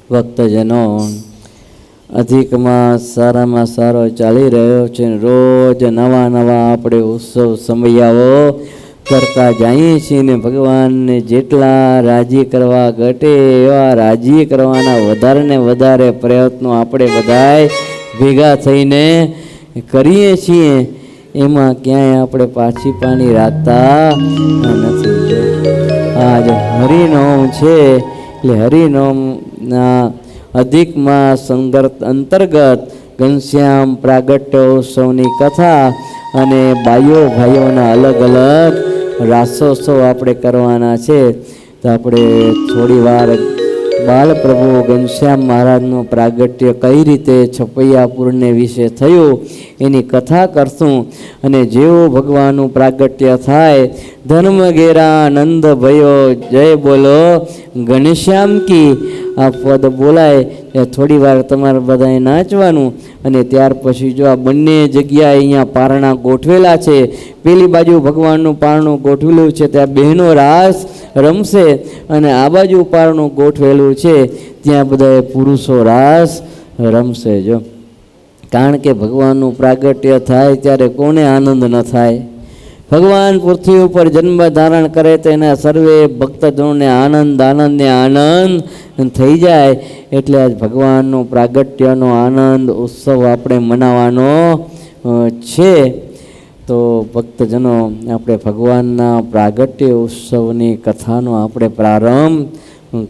ભક્તજનો, અધિક માસ સારામાં સારો ચાલી રહ્યો છે. રોજ નવા નવા આપણે ઉત્સવ સમયાવો કરતા જઈએ છીએ ને ભગવાનને જેટલા રાજી કરવા ઘટે એવા રાજી કરવાના વધારે ને વધારે પ્રયત્નો આપણે બધાય ભેગા થઈને કરીએ છીએ. એમાં ક્યાંય આપણે પાછી પાણી રાખતા નથી. આજ હરિનોમ છે એટલે હરિનોમના અધિક માસ અંતર્ગત ઘનશ્યામ પ્રાગટ્ય ઉત્સવની કથા અને બાઈઓ ભાઈઓના અલગ અલગ રાસોત્સવ આપણે કરવાના છે. તો આપણે થોડી વાર બાલપ્રભુ ઘનશ્યામ મહારાજનું પ્રાગટ્ય કઈ રીતે છપૈયાપુરને વિશે થયું એની કથા કરશું. અને જેવું ભગવાનનું પ્રાગટ્ય થાય, ધર્મ ઘેરા નંદ ભયો જય બોલો ઘનશ્યામ કી આ પદ બોલાય એ થોડી વાર તમારે બધાએ નાચવાનું. અને ત્યાર પછી જો આ બંને જગ્યાએ અહીંયા પારણા ગોઠવેલા છે, પેલી બાજુ ભગવાનનું પારણું ગોઠવેલું છે ત્યાં બહેનો રાસ રમશે, અને આ બાજુ પારણું ગોઠવેલું છે ત્યાં બધાએ પુરુષો રાસ રમશે. જો કારણ કે ભગવાનનું પ્રાગટ્ય થાય ત્યારે કોને આનંદ ન થાય? ભગવાન પૃથ્વી ઉપર જન્મ ધારણ કરે તો એના સર્વે ભક્તજનોને આનંદ થઈ જાય. એટલે આજ ભગવાનનો પ્રાગટ્યનો આનંદ ઉત્સવ આપણે મનાવવાનો છે. તો ભક્તજનો, આપણે ભગવાનના પ્રાગટ્ય ઉત્સવની કથાનો આપણે પ્રારંભ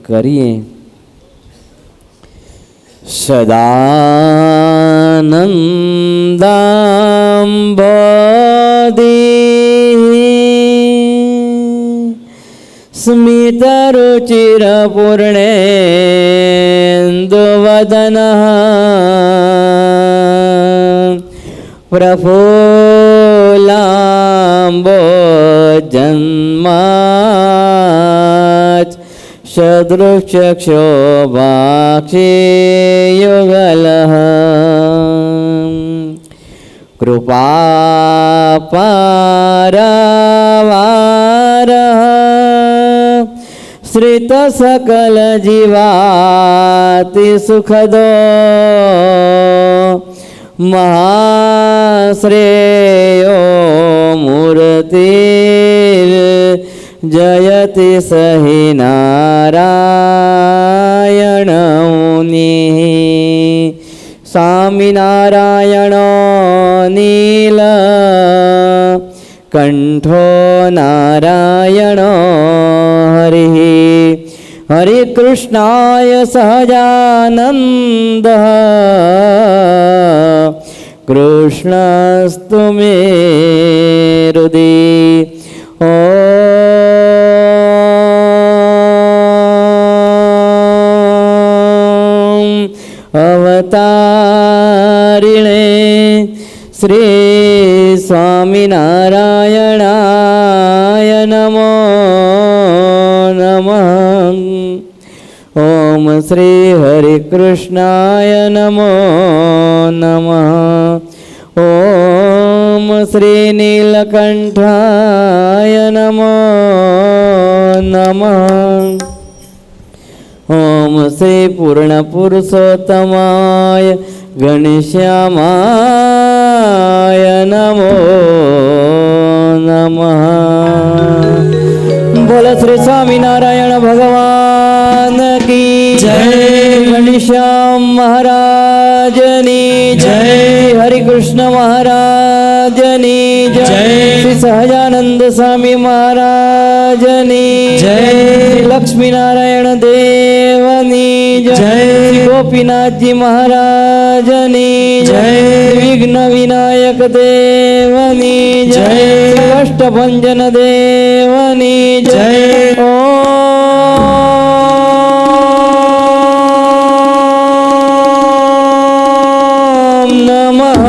કરીએ. સદાનંદાંબોધિ સ્મિતરુચિરપૂર્ણેન્દુવદનઃ પ્રફુલ્લાંબોજન્માચ સદૃક્ષક્ષોભાક્ષિયુગલઃ કૃપાપારવારઃ શ્રિત સકલ જીવાતિ સુખદો મહાશ્રેયો મૂર્તિ જયતિ સહિ નારાયણ મુનિ સ્વામિનારાયણો નીલ કંઠો નારાયણો હરિ હરિકૃષ્ણાય સહજાનંદ કૃષ્ણસ્તુ મે હૃદય ઓમ અવતારિણે શ્રી સ્વામિનારાયણાય નમો નમઃ. ઓમ શ્રી હરિકૃષ્ણાય નમો નમઃ. ઓમ શ્રી નીલકંઠાય નમો નમઃ. ઓમ શ્રી પૂર્ણ પુરુષોત્તમાય ઘનશ્યામાય નમો નમઃ. બોલો શ્રી સ્વામિનારાયણ ભગવાન કી જય. ઘનશ્યામ મહારાજની જય. હરિકૃષ્ણ મહારાજની જય. શ્રી સહજાનંદ સ્વામી મહારાજની જય. લક્ષ્મીનારાયણ દેવની જય. શ્રી ગોપીનાથજી મહારાજની જય. વિઘ્ન વિનાયક દેવની જય. અષ્ટભંજન દેવની જય. ઓમ નમઃ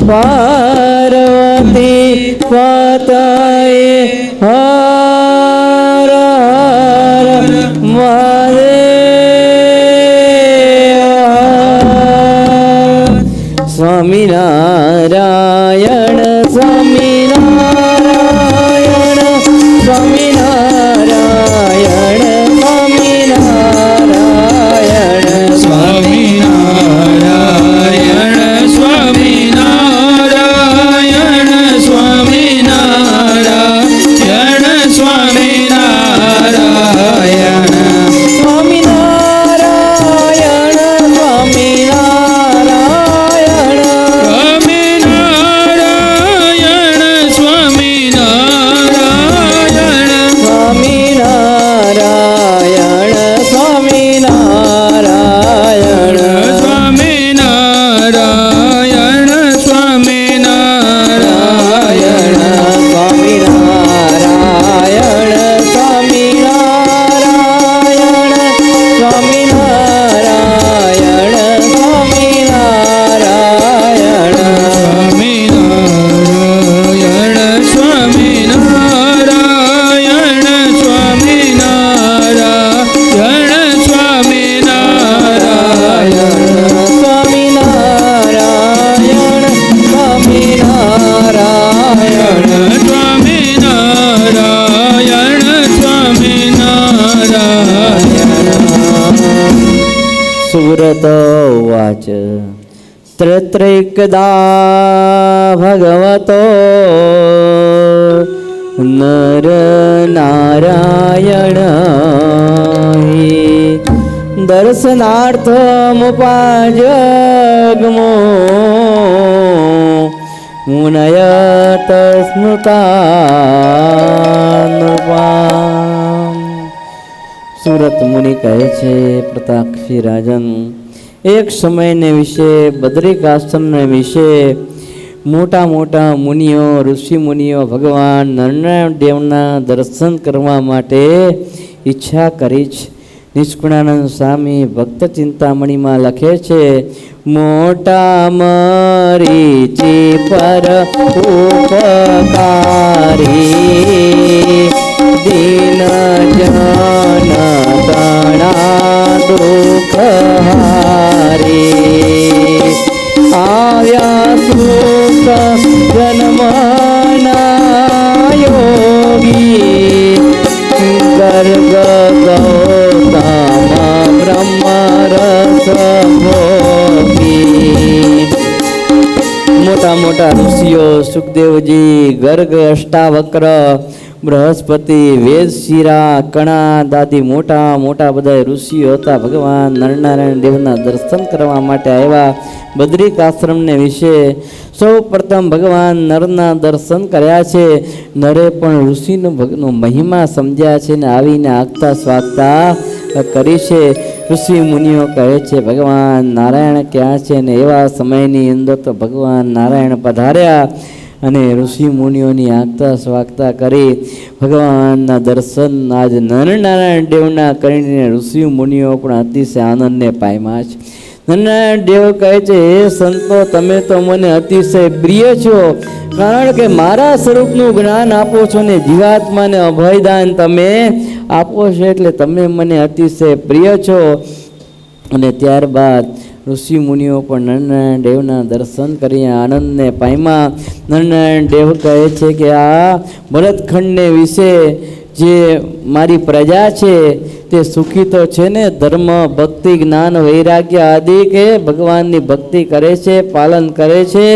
પાર્વતી પતયે હર હર મહાદેવ. સ્વામિનારાયણ સ્વામિનારાયણ સ્વામિનારાયણ સ્વામિનારાયણ સુરત ઉવાચ તત્રૈકદા ભગવતો નર નારાયણ દર્શનાર્થમુપાજગમો મુનયત સ્મૃતા. સુરત મુનિ કહે છે, પ્રતાક્ષી રાજન, એક સમયને વિશે બદ્રિકાશ્રમને વિશે મોટા મોટા મુનિઓ, ઋષિ મુનિઓ ભગવાન નારાયણ દેવના દર્શન કરવા માટે ઈચ્છા કરી છે. નિષ્કુળાનંદ સ્વામી ભક્ત ચિંતામણીમાં લખે છે, મોટા મરીચી પર ઉપકારી દીન જન તણા દુઃખ હારી આવ્યા સુખ જન્મના યોગી ગર્ગ ગૌતમ બ્રહ્મ રસ ભોગી. મોટા મોટા ઋષિઓ સુખદેવજી, ગર્ગ, અષ્ટાવક્ર, બૃહસ્પતિ, વેદ શિરા, કણા દાદી મોટા મોટા બધા ઋષિઓ હતા. ભગવાન નરનારાયણ દેવના દર્શન કરવા માટે આવ્યા. બદ્રિકાશ્રમને વિશે સૌ પ્રથમ ભગવાન નરના દર્શન કર્યા છે. નરે પણ ઋષિનો મહિમા સમજ્યા છે ને આવીને આગતા સ્વાગતા કરી છે. ઋષિ મુનિઓ કહે છે, ભગવાન નારાયણ ક્યાં છે? ને એવા સમયની અંદર તો ભગવાન નારાયણ પધાર્યા અને ઋષિ મુનિઓની આગતા સ્વાગતા કરી ભગવાનના દર્શન આજ નરનારાયણ દેવના કરીને ઋષિ મુનિઓ પણ અતિશય આનંદને પામ્યા છે. નરનારાયણ દેવ કહે છે, હે સંતો, તમે તો મને અતિશય પ્રિય છો, કારણ કે મારા સ્વરૂપનું જ્ઞાન આપો છો ને જીવાત્માને અભયદાન તમે આપો છો, એટલે તમે મને અતિશય પ્રિય છો. અને ત્યારબાદ ઋષિ મુનિઓ પણ નરનારાયણ દેવના દર્શન કરી આનંદને પામ્યા. નરનારાયણ દેવ કહે છે કે આ ભરતખંડને વિશે જે મારી પ્રજા છે તે સુખી તો છે ને? ધર્મ, ભક્તિ, જ્ઞાન, વૈરાગ્ય આદિ કે ભગવાનની ભક્તિ કરે છે, પાલન કરે છે.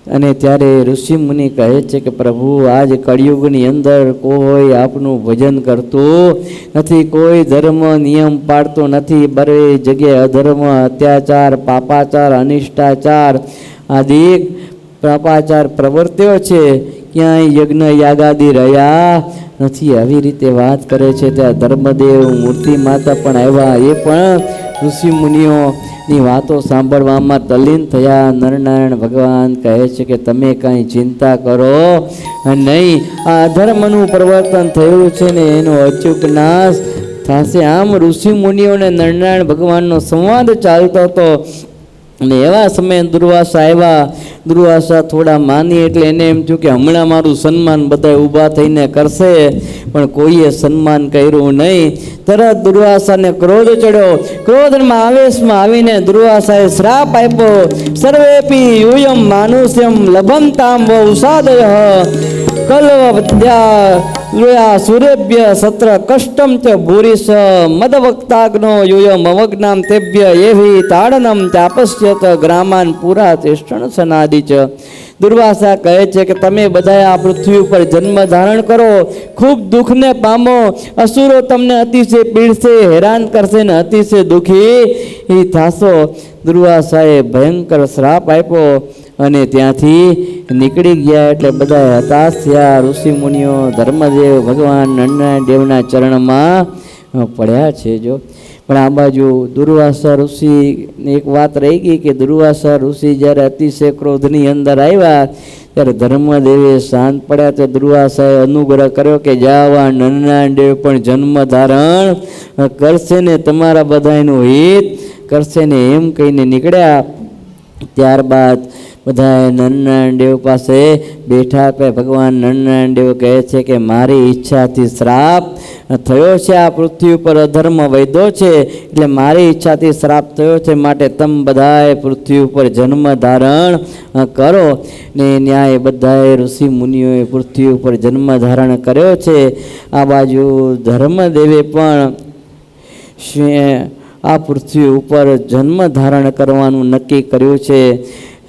અને ત્યારે ઋષિ મુનિ કહે છે કે પ્રભુ, આજ કળિયુગની અંદર કોઈ આપનું ભજન કરતું નથી, કોઈ ધર્મ નિયમ પાડતો નથી. બધી જગ્યાએ અધર્મ, અત્યાચાર, પાપાચાર, અનિષ્ટાચાર આદિ પાપાચાર પ્રવર્ત્યો છે. ક્યાંય યજ્ઞ યાગાદિ રહ્યા નથી. આવી રીતે વાત કરે છે. ત્યાં ધર્મદેવ, મૂર્તિ માતા પણ આવ્યા. એ પણ ઋષિ મુનિઓની વાતો સાંભળવામાં તલ્લીન થયા. નરનારાયણ ભગવાન કહે છે કે તમે કાંઈ ચિંતા કરો નહીં. આ અધર્મનું પ્રવર્તન થયું છે ને એનો અચૂક નાશ થશે. આમ ઋષિ મુનિઓને નરનારાયણ ભગવાનનો સંવાદ ચાલતો હતો. અને એવા સમયે દુર્વાસા આવ્યા. દુર્વાસા થોડા માની એટલે એને એમ થયું કે હમણાં મારું સન્માન બધા ઊભા થઈને કરશે, પણ કોઈએ સન્માન કર્યું નહીં. તરત દુર્વાસાને ક્રોધ ચડ્યો. ક્રોધમાં આવેશમાં આવીને દુર્વાસાએ શ્રાપ આપ્યો, સર્વેપી યુયમ માનુષ્યમ લભંતામ વૌસાદય કલ્વદ્યા સૂર્યભ્ય સત્ર કષ્ટમ ચ ભૂરિશ મદવક્તાગ્નો યુયમ અવજ્ઞામ તેભ્ય એવી તાડનમ ચાપસ્યત ગ્રામાન પુરા તિષ્ઠણ સનાદિ ચ. દુર્વાસા કહે છે કે તમે બધા આ પૃથ્વી ઉપર જન્મ ધારણ કરો, ખૂબ દુઃખને પામો, અસુરો તમને અતિશય પીડશે, હેરાન કરશે ને અતિશય દુઃખી થશો. દુર્વાસાએ ભયંકર શ્રાપ આપ્યો અને ત્યાંથી નીકળી ગયા. એટલે બધા હતાશ થયા. ઋષિ મુનિઓ ધર્મદેવ ભગવાન નરનારાયણ દેવના ચરણમાં પડ્યા છે. જો પણ આ બાજુ દુર્વાસા ઋષિની એક વાત રહી ગઈ કે દુર્વાસા ઋષિ જ્યારે અતિશય ક્રોધની અંદર આવ્યા ત્યારે ધર્મદેવે શાંત પડ્યા. તો દુર્વાસાએ અનુગ્રહ કર્યો કે જાવા નરનારાયણ દેવ પણ જન્મ ધારણ કરશે ને તમારા બધાનું હિત કરશે ને એમ કહીને નીકળ્યા. ત્યારબાદ બધાએ નરનારાયણ દેવ પાસે બેઠા. ભગવાન નરનારાયણ દેવ કહે છે કે મારી ઈચ્છાથી શ્રાપ થયો છે, આ પૃથ્વી ઉપર અધર્મ વધ્યો છે, એટલે મારી ઈચ્છાથી શ્રાપ થયો છે, માટે તમે બધાએ પૃથ્વી ઉપર જન્મ ધારણ કરો. ને ન્યાય બધાએ ઋષિ મુનિઓએ પૃથ્વી ઉપર જન્મ ધારણ કર્યો છે. આ બાજુ ધર્મદેવે પણ આ પૃથ્વી ઉપર જન્મ ધારણ કરવાનું નક્કી કર્યું છે.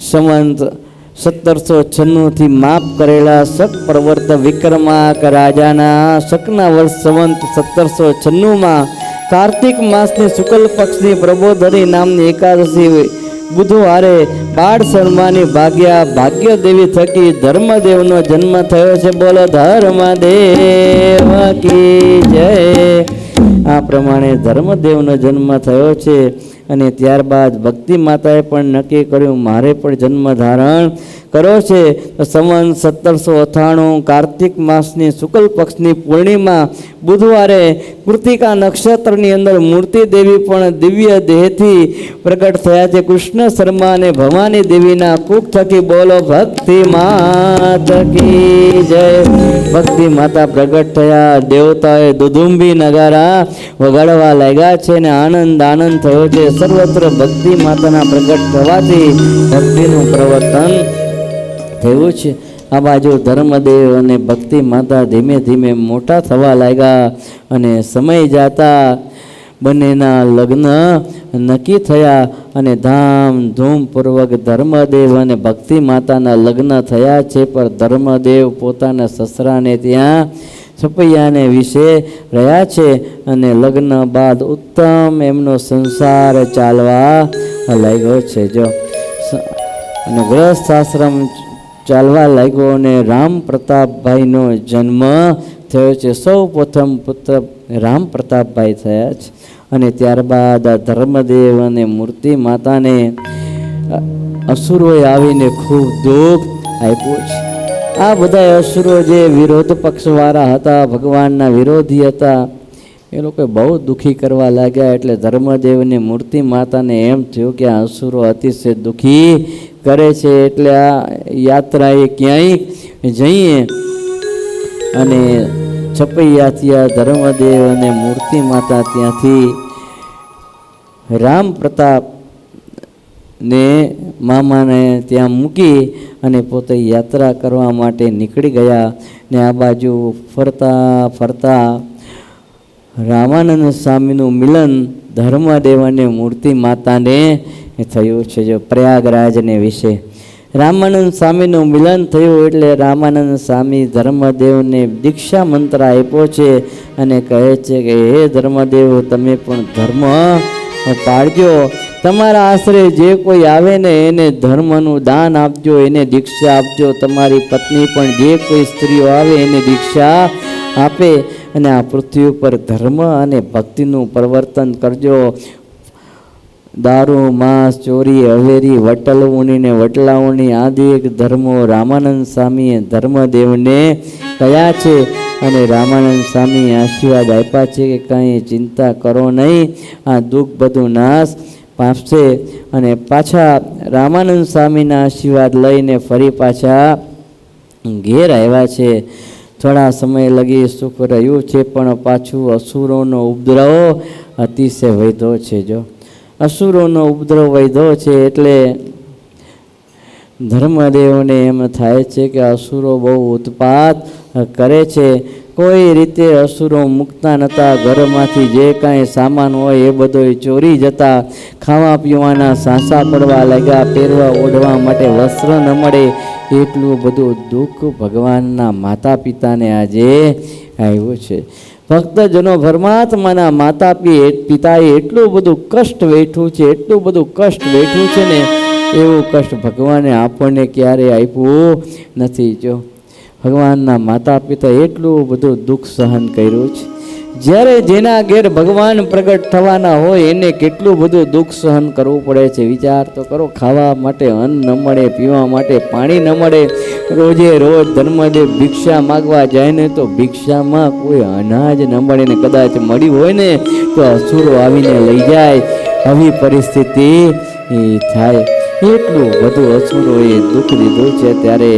સંવંત 1796 માફ કરેલા શક પ્રવર્ત વિક્રમાક રાજાના શકના વર્ષ સંવંત 1796 કાર્તિક માસની શુક્લ પક્ષની પ્રબોધરી નામની એકાદશી બુધવારે બાળ શર્માની ભાગ્ય દેવી થકી ધર્મદેવનો જન્મ થયો છે. બોલો ધર્મદેવ કી જય. આ પ્રમાણે ધર્મદેવનો જન્મ થયો છે. અને ત્યારબાદ ભક્તિ માતાએ પણ નક્કી કર્યું મારે પણ જન્મ ધારણ કરો છે. સંવંત 1798 કાર્તિક માસની શુક્લ પક્ષની પૂર્ણિમા બુધવારે કૃતિકા નક્ષત્રની અંદર મૂર્તિ દેવી પણ દિવ્ય દેહથી પ્રગટ થયા છે. કૃષ્ણ શર્મા અને ભવાની દેવીના કુખ થકી બોલો ભક્તિ માત કી જય. ભક્તિ માતા પ્રગટ થયા. દેવતાએ દુદુંબી નગારા વગાડવા લાગ્યા છે અને આનંદ થયો છે. સર્વત્ર ભક્તિ માતાના પ્રગટ થવાથી ભક્તિનું પ્રવર્તન થયું છે. આ બાજુ ધર્મદેવ અને ભક્તિ માતા ધીમે ધીમે મોટા થવા લાગ્યા અને સમય જતા બંનેના લગ્ન નક્કી થયા અને ધામધૂમપૂર્વક ધર્મદેવ અને ભક્તિ માતાના લગ્ન થયા છે. પણ ધર્મદેવ પોતાના સસરાને ત્યાં છપૈયાને વિશે રહ્યા છે અને લગ્ન બાદ ઉત્તમ એમનો સંસાર ચાલવા લાગ્યો છે. જો અને ગ્રસ્થ આશ્રમ ચાલવા લાગ્યો અને રામ પ્રતાપભાઈનો જન્મ થયો છે. સૌ પ્રથમ પુત્ર રામ પ્રતાપભાઈ થયા છે. અને ત્યારબાદ ધર્મદેવ અને મૂર્તિ માતાને અસુરોએ આવીને ખૂબ દુઃખ આપ્યું છે. આ બધા અસુરો જે વિરોધ પક્ષવાળા હતા, ભગવાનના વિરોધી હતા, એ લોકો બહુ દુઃખી કરવા લાગ્યા. એટલે ધર્મદેવની મૂર્તિ માતાને એમ થયું કે આ અસુરો અતિશય દુઃખી કરે છે, એટલે આ યાત્રાએ ક્યાંય જઈએ. અને છપૈયાથી આ ધર્મદેવ અને મૂર્તિ માતા ત્યાંથી રામ પ્રતાપ ને મામાને ત્યાં મૂકી અને પોતે યાત્રા કરવા માટે નીકળી ગયા. ને આ બાજુ ફરતા ફરતા રામાનંદ સ્વામીનું મિલન ધર્મદેવ અને મૂર્તિ માતાને થયું છે. જો પ્રયાગરાજને વિશે રામાનંદ સ્વામીનું મિલન થયું એટલે રામાનંદ સ્વામી ધર્મદેવને દીક્ષા મંત્ર આપ્યો છે અને કહે છે કે હે ધર્મદેવ, તમે પણ ધર્મ પાળજો. તમારા આશરે જે કોઈ આવે ને એને ધર્મનું દાન આપજો, એને દીક્ષા આપજો. તમારી પત્ની પણ જે કોઈ સ્ત્રીઓ આવે એને દીક્ષા આપે. અને આ પૃથ્વી ઉપર ધર્મ અને ભક્તિનું પરિવર્તન કરજો. દારૂ, માંસ, ચોરી, અવેરી, વટલવણી ને વટલાવણી આદિ ધર્મો રામાનંદ સ્વામીએ ધર્મદેવને કહ્યા છે. અને રામાનંદ સ્વામી આશીર્વાદ આપ્યા છે કે કંઈ ચિંતા કરો નહીં, આ દુઃખ બધું નાશ પામશે. અને પાછા રામાનંદ સ્વામીના આશીર્વાદ લઈને ફરી પાછા ઘેર આવ્યા છે. થોડા સમય લગી સુખ રહ્યું છે, પણ પાછું અસુરોનો ઉપદ્રવ અતિશય વધ્યો છે. જો અસુરોનો ઉપદ્રવ વધ્યો છે એટલે ધર્મદેવને એમ થાય છે કે અસુરો બહુ ઉત્પાત કરે છે. કોઈ રીતે અસુરો મૂકતા નહોતા. ઘરમાંથી જે કાંઈ સામાન હોય એ બધો ચોરી જતા. ખાવા પીવાના સાંસા પડવા લાગ્યા. પહેરવા ઓઢવા માટે વસ્ત્ર ન મળે. એટલું બધું દુઃખ ભગવાનના માતા પિતાને આજે આવ્યું છે. ભક્તજનો પરમાત્માના માતા પિતાએ એટલું બધું કષ્ટ વેઠ્યું છે, એટલું બધું કષ્ટ વેઠ્યું છે ને, એવું કષ્ટ ભગવાને આપણને ક્યારેય આપ્યું નથી. જો ભગવાનના માતા પિતા એટલું બધું દુઃખ સહન કર્યું છે. જ્યારે જેના ઘેર ભગવાન પ્રગટ થવાના હોય એને કેટલું બધું દુઃખ સહન કરવું પડે છે. વિચાર તો કરો. ખાવા માટે અન્ન ન મળે, પીવા માટે પાણી ન મળે. રોજે રોજ ધર્મદેવ ભિક્ષા માગવા જાય ને તો ભિક્ષામાં કોઈ અનાજ ન મળે, ને કદાચ મળી હોય ને તો અસુરો આવીને લઈ જાય. આવી પરિસ્થિતિ થાય. એટલું બધું અસુરોએ દુઃખ દીધું છે. ત્યારે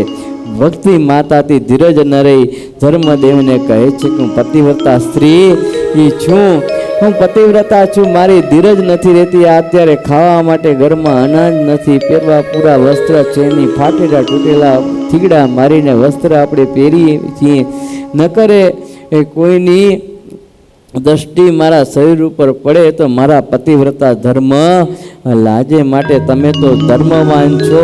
ભક્તિ માતાથી ધીરજ ન રહી ધર્મદેવને કહે છે કે હું પતિવ્રતા સ્ત્રી છું, હું પતિવ્રતા છું, મારી ધીરજ નથી રહેતી. અત્યારે ખાવા માટે ઘરમાં અનાજ નથી, પહેરવા પૂરા વસ્ત્ર છે નહીં, ફાટેલા તૂટેલા થીગડા મારીને વસ્ત્ર આપણે પહેરીએ છીએ. ન કરે એ કોઈની દ્રષ્ટિ મારા શરીર ઉપર પડે તો મારા પતિવ્રતા ધર્મ લાજે, માટે તમે તો ધર્મવાન છો,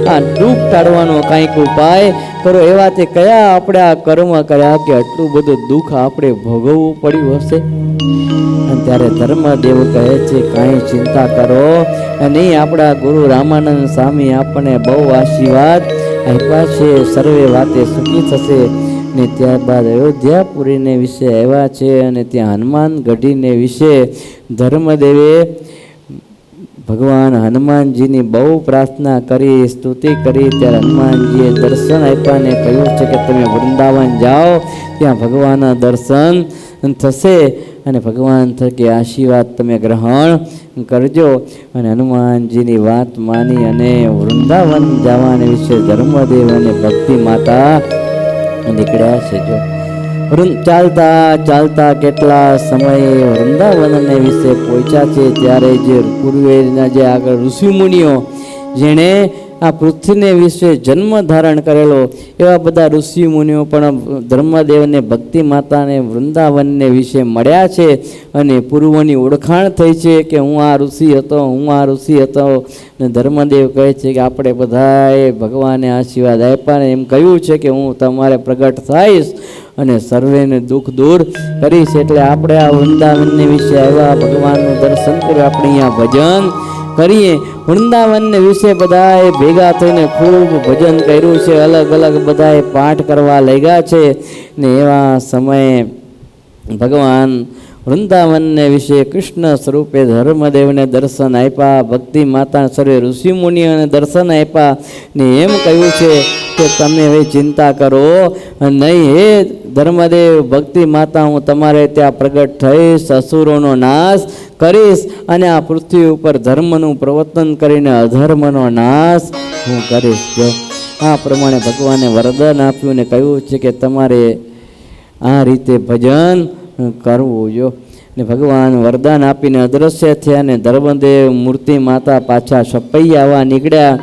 આ દુઃખ ટાળવાનો કાંઈક ઉપાય કરો. એવા તે કયા આપણે આ કર્મ કર્યા કે આટલું બધું દુઃખ આપણે ભોગવવું પડ્યું હશે? અને ત્યારે ધર્મદેવ કહે છે કાંઈ ચિંતા કરો નહીં, આપણા ગુરુ રામાનંદ સ્વામી આપણને બહુ આશીર્વાદ આપ્યા છે, સર્વે વાતે સુખી થશે. ને ત્યારબાદ અયોધ્યાપુરીને વિશે આવ્યા છે અને ત્યાં હનુમાન ગઢીને વિશે ધર્મદેવે ભગવાન હનુમાનજીની બહુ પ્રાર્થના કરી, સ્તુતિ કરી. ત્યારે હનુમાનજીએ દર્શન આપ્યા ને કહ્યું છે કે તમે વૃંદાવન જાઓ, ત્યાં ભગવાનના દર્શન થશે અને ભગવાન થકી આશીર્વાદ તમે ગ્રહણ કરજો. અને હનુમાનજીની વાત માની અને વૃંદાવન જવાને વિશે ધર્મદેવ અને ભક્તિ માતા નીકળ્યા છે. જો ચાલતા ચાલતા કેટલા સમયે વૃંદાવનને વિશે પહોંચ્યા છે ત્યારે જે પૂર્વેના જે આગળ ઋષિમુનિઓ જેણે આ પૃથ્વીને વિશે જન્મ ધારણ કરેલો એવા બધા ઋષિમુનિઓ પણ ધર્મદેવને ભક્તિ માતાને વૃંદાવનને વિશે મળ્યા છે અને પૂર્વની ઓળખાણ થઈ છે કે હું આ ઋષિ હતો, હું આ ઋષિ હતો. ને ધર્મદેવ કહે છે કે આપણે બધાએ ભગવાને આશીર્વાદ આપ્યા ને એમ કહ્યું છે કે હું તમારે પ્રગટ થઈશ અને સર્વેને દુઃખ દૂર કરીશ. એટલે આપણે આ વૃંદાવનને વિશે આવ્યા, ભગવાનનું દર્શન કર્યું, આપણે અહીંયા ભજન કરીએ. વૃંદાવનને વિશે બધાએ ભેગા થઈને ખૂબ ભજન કર્યું છે, અલગ અલગ બધાએ પાઠ કરવા લાગ્યા છે. ને એવા સમયે ભગવાન વૃંદાવનને વિશે કૃષ્ણ સ્વરૂપે ધર્મદેવને દર્શન આપ્યા, ભક્તિ માતા સર્વે ઋષિમુનિઓને દર્શન આપ્યા ને એમ કહ્યું છે કે તમે હવે ચિંતા કરો નહીં, હે ધર્મદેવ ભક્તિ માતા હું તમારે ત્યાં પ્રગટ થઈશ, અસુરોનો નાશ કરીશ અને આ પૃથ્વી ઉપર ધર્મનું પ્રવર્તન કરીને અધર્મનો નાશ હું કરીશ. જો આ પ્રમાણે ભગવાને વરદાન આપ્યું ને કહ્યું છે કે તમારે આ રીતે ભજન કરવું. જો ને ભગવાન વરદાન આપીને અદૃશ્ય થયા ને ધર્મદેવ મૂર્તિ માતા પાછા છપાઈ આવવા નીકળ્યા.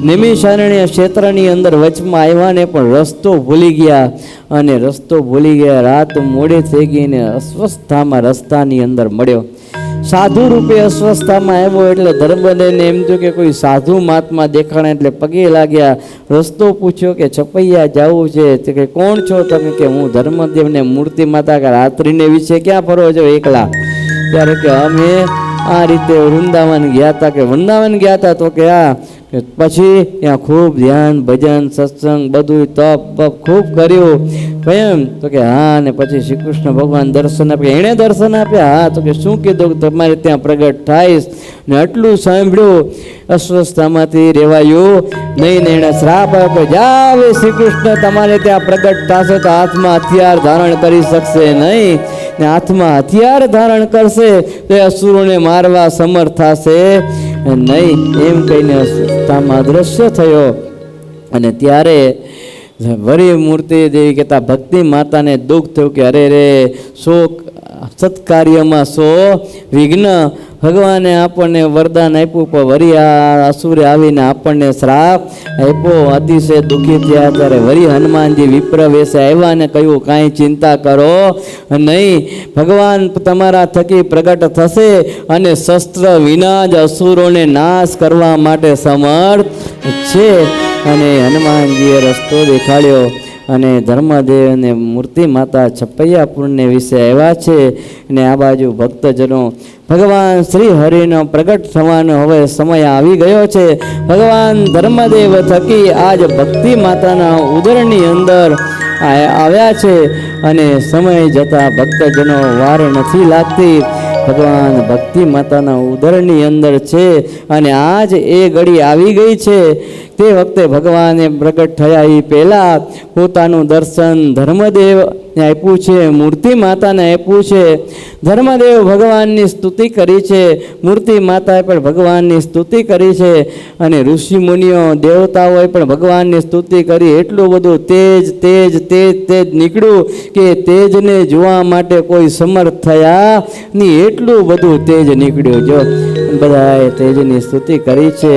નિમિષારણ્ય ક્ષેત્રની અંદર વચમાં આવ્યા ને પણ રસ્તો ભૂલી ગયા અને રસ્તો ભૂલી ગયા, રાત મોડી થઈ ગઈ ને અસ્વસ્થતામાં રસ્તાની અંદર મળ્યો. સાધુ રૂપે અસ્વસ્થતામાં આવ્યો એટલે ધર્મદેવને એમ થયું કે કોઈ સાધુ મહાત્મા દેખાણા એટલે પગે લાગ્યા. રસ્તો પૂછ્યો કે છપૈયા જવું છે તો કે કોણ છો તમે? કે હું ધર્મદેવને મૂર્તિ માતા કે રાત્રિને વિશે ક્યાં ફરો છો એકલા? ત્યારે કે અમે આ રીતે વૃંદાવન ગયા હતા. કે વૃંદાવન ગયા હતા? તો કે આ પછી ત્યાં ખૂબ ધ્યાન ભજન સત્સંગ બધું તપ બપ ખૂબ કર્યું. એમ તો કે હા. ને પછી શ્રી કૃષ્ણ ભગવાન દર્શન આપ્યા. એણે દર્શન આપ્યા? હા. તો કે શું કીધું? તમારે ત્યાં પ્રગટ થાઈશ. ને આટલું સાંભળ્યું, અસ્વસ્થતામાંથી રહેવાયું નહીં ને એણે શ્રાપ આપ્યો, જાવ શ્રી કૃષ્ણ તમારે ત્યાં પ્રગટ થશે તો હાથમાં હથિયાર ધારણ કરી શકશે નહીં, ને હાથમાં હથિયાર ધારણ કરશે તો અસુરોને મારવા સમર્થ થશે નહીં. એમ કહીને અસ્વસ્થતામાં અદૃશ્ય થયો. અને ત્યારે વરી મૂર્તિ દેવી કહેતા ભક્તિ માતાને દુઃખ થયું કે અરે રે શોક સત્કાર્યમાં સો વિઘ્ન. ભગવાને આપણને વરદાન આપ્યું પણ વરી આ અસુરે આવીને આપણને શ્રાપ આપ્યો. અતિશય દુઃખી થયા. ત્યારે વરી હનુમાનજી વિપ્ર વેશે આવ્યા ને કહ્યું કાંઈ ચિંતા કરો નહીં, ભગવાન તમારા થકી પ્રગટ થશે અને શસ્ત્ર વિના જ અસુરોને નાશ કરવા માટે સમર્થ છે. અને હનુમાનજીએ રસ્તો દેખાડ્યો અને ધર્મદેવ અને મૂર્તિ માતા છપૈયાપુરને વિશે આવ્યા છે. અને આ બાજુ ભક્તજનો ભગવાન શ્રી હરિનો પ્રગટ થવાનો હવે સમય આવી ગયો છે. ભગવાન ધર્મદેવ થકી આજ ભક્તિ માતાના ઉદરની અંદર આવ્યા છે અને સમય જતાં ભક્તજનો વાર નથી લાગતી. ભગવાન ભક્તિ માતાના ઉદરની અંદર છે અને આજ એ ઘડી આવી ગઈ છે. તે વખતે ભગવાને પ્રગટ થયા એ પહેલાં પોતાનું દર્શન ધર્મદેવને આપ્યું છે, મૂર્તિ માતાને આપ્યું છે. ધર્મદેવ ભગવાનની સ્તુતિ કરી છે, મૂર્તિ માતાએ પણ ભગવાનની સ્તુતિ કરી છે અને ઋષિ મુનિઓ દેવતાઓએ પણ ભગવાનની સ્તુતિ કરી. એટલું બધું તેજ તેજ તેજ તેજ નીકળ્યું કે તેજને જોવા માટે કોઈ સમર્થ થયા નહીં, એટલું બધું તેજ નીકળ્યું. જો બધાએ તેજની સ્તુતિ કરી છે.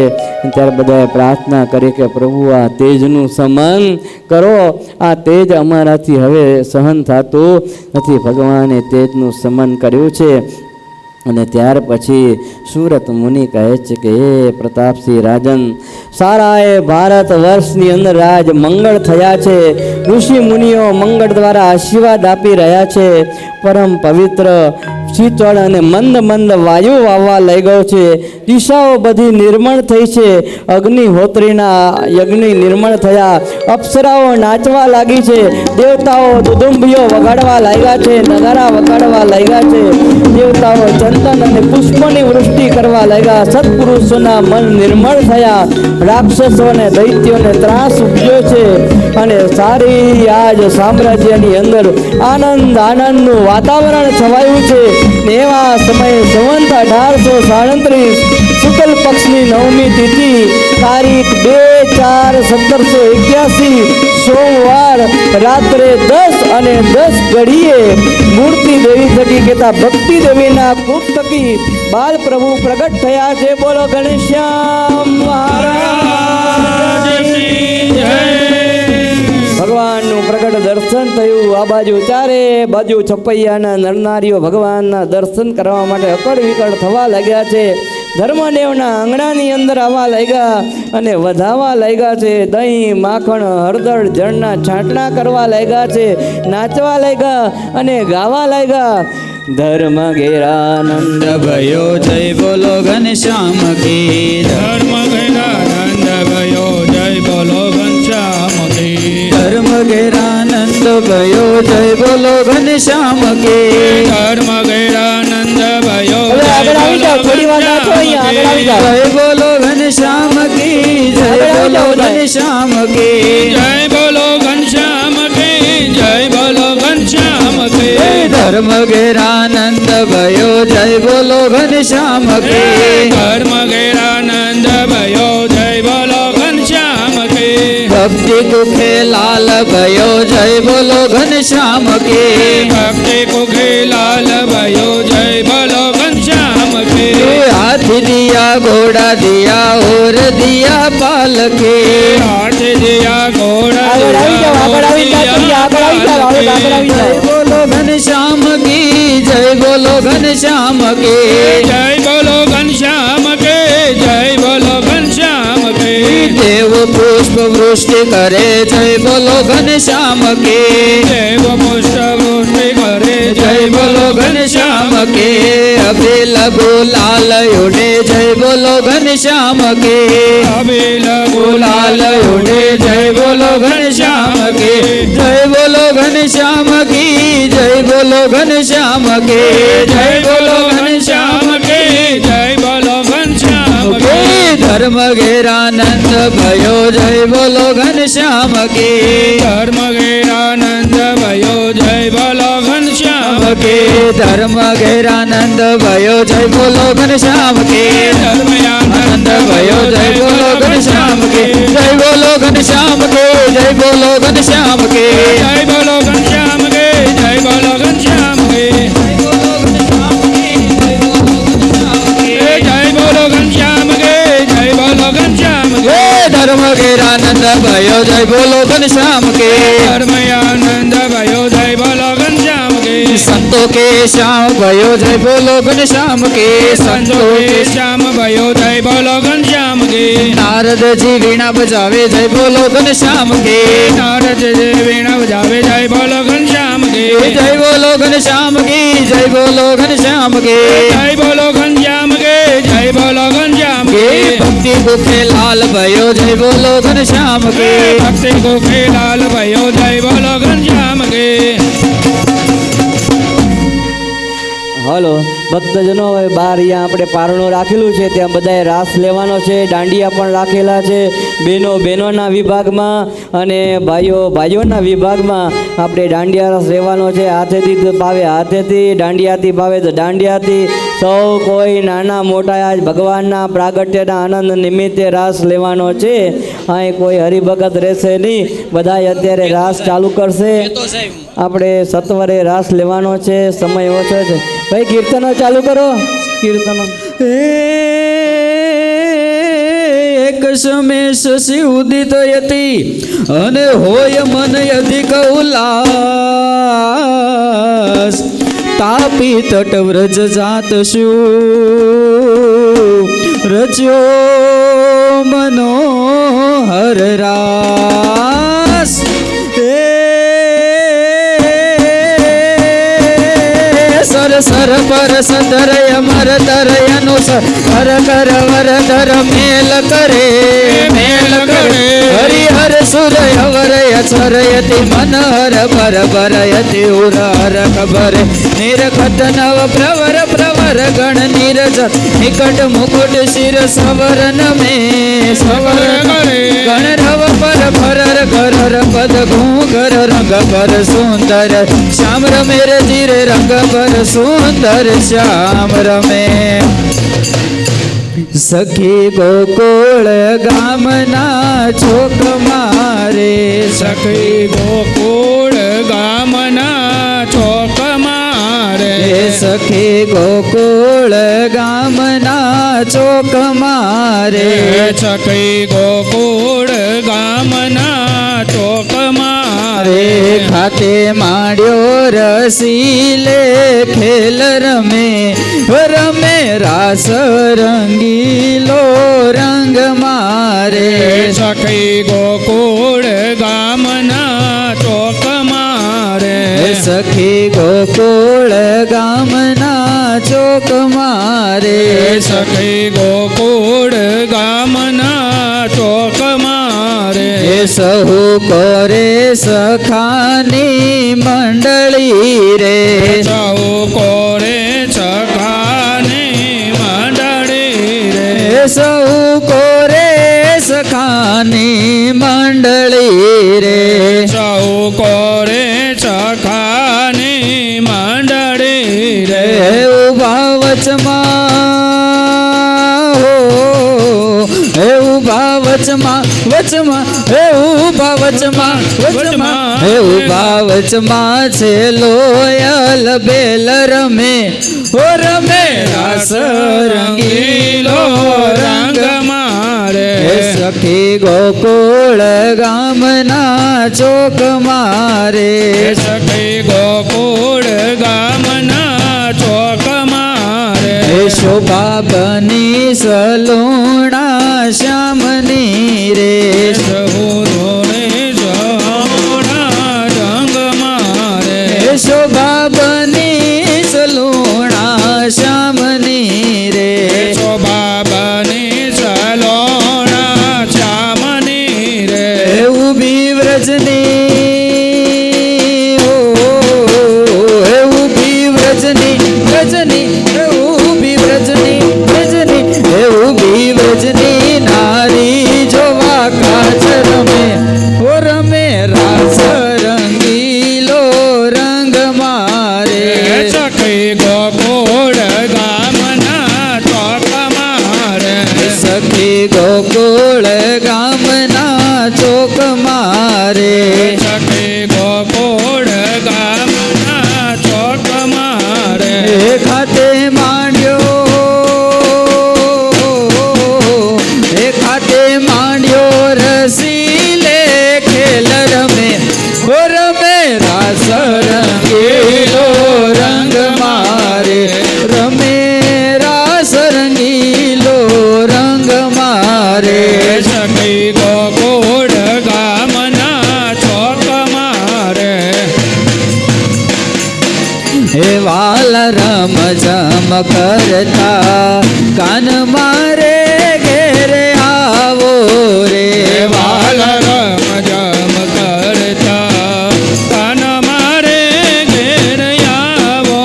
ત્યારે બધાએ પ્રાર્થના કરી કે પ્રભુ આ તેજનું સહન કરો, આ તેજ અમારાથી હવે સહન થતું નથી. ભગવાને તેજનું સહન કર્યું છે. અને ત્યાર પછી સુરત મુનિ કહે છે કે હે પ્રતાપસિંહ રાજન, સારા એ ભારત વર્ષની અંદર રાજ મંગળ થયા છે. ઋષિ મુનિઓ મંગળ દ્વારા આશીર્વાદ આપી રહ્યા છે. પરમ પવિત્ર શીતળ અને મંદ મંદ વાયુ વાવવા લઈ ગયો છે. દિશાઓ બધી નિર્મળ થઈ છે. અગ્નિહોત્રીના યજ્ઞ નિર્મળ થયા. અપ્સરાઓ નાચવા લાગી છે. દેવતાઓ દુદુંબીઓ વગાડવા લાગ્યા છે. નગારા વગાડવા લાગ્યા છે. દેવતાઓ ચંદન અને પુષ્પની વૃષ્ટિ કરવા લાગ્યા. સત્પુરુષોના મન નિર્મળ થયા. રાક્ષસો અને દૈત્યોને ત્રાસ ઉપજ્યો છે. અને સારી આજ સામ્રાજ્યની અંદર આનંદનું વાતાવરણ છવાયું છે. એવા સમયે સંવંત 1837 શુક્લ પક્ષની 9મી તિથિ તારીખ 2/4/1781 સોમવાર રાત્રે 10 અને 10 ઘડીએ મૂર્તિ દેવી થકી કહેતા ભક્તિ દેવીના કૃપ થકી બાલ પ્રભુ પ્રગટ થયા છે. બોલો ઘનશ્યામ મહારાજની જય. ભગવાનનું પ્રગટ દર્શન થયું. આ બાજુ ચારે બાજુ છપૈયાના નરનારીઓ ભગવાનના દર્શન કરવા માટે અકળ વિકળ થવા લાગ્યા છે. ધર્મદેવના આંગણાની અંદર આવવા લાગ્યા અને વધાવા લાગ્યા છે. દહીં માખણ હળદર જળના છાંટણા કરવા લાગ્યા છે. નાચવા લાગ્યા અને ગાવા લાગ્યા. ધર્મ ઘેરાનંદ भयो जय बोलो घनश्याम की। धर्म घेरानंद भयो जय बोलो घनश्याम की। धर्म घेरानंद भयो जय बोलो घनश्याम की। धर्म घेरानंद भयो जय बोलो घनश्याम की। जय बोलो घनश्याम की। जय बोलो घनश्याम की। जय बोलो घनश्याम की। धर्म घेरानंद भयो जय बोलो घनश्याम की। धर्म घेरानंद भयो जय बोलो घनश्याम की। भक्ति कुखे लाल भयो जय बोलो घनश्याम की। भक्ति कुखे लाल भयो जय बोलो घनश्याम की। हाथी दिया घोड़ा दिया और दिया पालकी। हाथी दिया घोड़ा जय बोलो घनश्याम की। जय बोलो घनश्याम की। जय बोलो घनश्याम की। जय बोलो घनश्याम की। देव पुष्प वृष्टि करे जय बोलो घनश्याम की। देव पुष्प वृष्टि करे जय बोलो घनश्याम की। अबिल गुलाल उड़े जय बोलो घनश्याम की। अबिल गुलाल उड़े जय बोलो घनश्याम की। जय बोलो घनश्याम की। जय बोलो घनश्याम की। जय बोलो घनश्याम की। जय बोलो घनश्याम की। धर्म घेरानंद भयो जय बोलो घनश्याम की। धर्म घेरानंद भयो जय बोलो घनश्याम की। धर्म घेरानंद भयो जय बोलो घनश्याम की। धर्मानंद भयो जय बोलो घनश्याम की। जय बोलो घनश्याम की। जय बोलो घनश्याम की। जय बोलो घनश्याम की। जय बोलो घनश्याम की। जय बोलो घनश्याम की। जय बोलो घनश्याम की। धर्म घेरानंद भयो जय बोलो घनश्याम की। धर्मानंद भयो जय बोलो घनश्याम की। संतों के श्याम भयो जय बोलो घनश्याम की। संतों के श्याम भयो जय बोलो घनश्याम की। नारद जी वीणा बजावे जय बोलो घनश्याम की। नारद जी वीणा बजावे जय बोलो घनश्याम की। जय बोलो घनश्याम की। जय बोलो घनश्याम की। जय बोलो घनश्याम की। जय बोलो घनश्याम की। भक्ति कुखे लाल भयो जय बोलो घनश्याम की। भक्ति कुखे लाल भयो जय बोलो घनश्याम की। હલો ભક્તજનો, હવે બહાર અહીંયા આપણે પારણું રાખેલું છે, ત્યાં બધાએ રાસ લેવાનો છે. દાંડિયા પણ રાખેલા છે. બહેનોના વિભાગમાં અને ભાઈઓના વિભાગમાં આપણે દાંડિયા રાસ લેવાનો છે. હાથેથી પાવે હાથેથી, દાંડિયાથી પાવે તો દાંડિયાથી. સૌ કોઈ નાના મોટા આજ ભગવાનના પ્રાગટ્યના આનંદ નિમિત્તે રાસ લેવાનો છે. અહીં કોઈ હરિભગત રહેશે નહીં, બધાએ અત્યારે રાસ ચાલુ કરશે. આપણે સત્વરે રાસ લેવાનો છે. સમય ઓછો છે ભાઈ, કીર્તનો ચાલુ કરો. કીર્તન એક સમેશ શિવ ઉદિત યતિ અને હોય મન અધિક ઉલ્લાસ તાપી તટ વ્રજ જાત શું રચ્યો મનોહર રાસ સર સર પર સદર અમર તર અનુસર હર કર વર ધર મેલ કરે હરિહર સુર અવર અચરયતિ મનહર પર પરયતિ ઉર હર ખબર નિરખત નવ પ્રવર પ્રવર ગણ નીરજ નિકટ મુકુટ શિર સવરન મે સવર ગણ રવ પર ફરર ઘરર પદ ઘૂંઘર રંગ પર સુંદર શ્યામ રમે રે ધીરે રંગ પર સુંદર શ્યામ રમે સખી ગોકુળ ગામના ચોક મારે સખી ગોકુળ ગામના ચોક મારે સખી ગોકુળ ગામના ચોક મારે સખી ગોકુળ ગામના ચોક મારે ખાતે માંડ્યો રસીલે ખેલ રમે રમે રાસ રંગીલો રંગ મારે સખી ગોકુળ ગામના ચોક મારે સખી ગોકુળ ગામના ચોક મારે સખી ગોકુળ ગામના ચોક મારે સહુ કોરે સખાની મંડળી રે સૌ કોરે સખાની મંડળી રે સૌ કોરે સખાની મંડળી રે સૌ કોરે સખાની મંડળી રે ઉભા વચમાં હે ઉભા વચમાં હે ઉભા વચમાં હે ઉભા વચમાં છે લોયલ બેલ રમે ઓ રમે રાસ રંગીલો રંગ મારે સખી ગોકુળ ગામના ચોક મારે સખી ગોકુળ ગામના ચોક મારે શોભા બની સલુણા શ્યામની રે શોભા બની સલુણા શ્યામની રે શોભા બની સલોણા શ્યામની રે ઉભી વ્રજની ઉભી વ્રજની ઉભી વ્રજની નારી જોવા કાચ રમે ઓ રમે રાસ રંગીલો રંગ મારે સખી ગોકુળ ગામના ચોક મારે સખી ગોકુળ ગામના ચોક મારે સખી ગોકુળ ગામના ચોક મારે ખાતે માંડ્યો ખાતે માંડ્યો રસીલે ખેલ રમે ઓ રમે રાસ રંગીલો રંગ મારે રમે રાસ રંગીલો રંગ મારે સખી ગોકુળ ગામના ચોક મારે હે વાલ રમ જમ કરતા કાન મારે ઘેરે આવો રે વાલ રમ જમ કરતા કાન મારે ઘેર આવો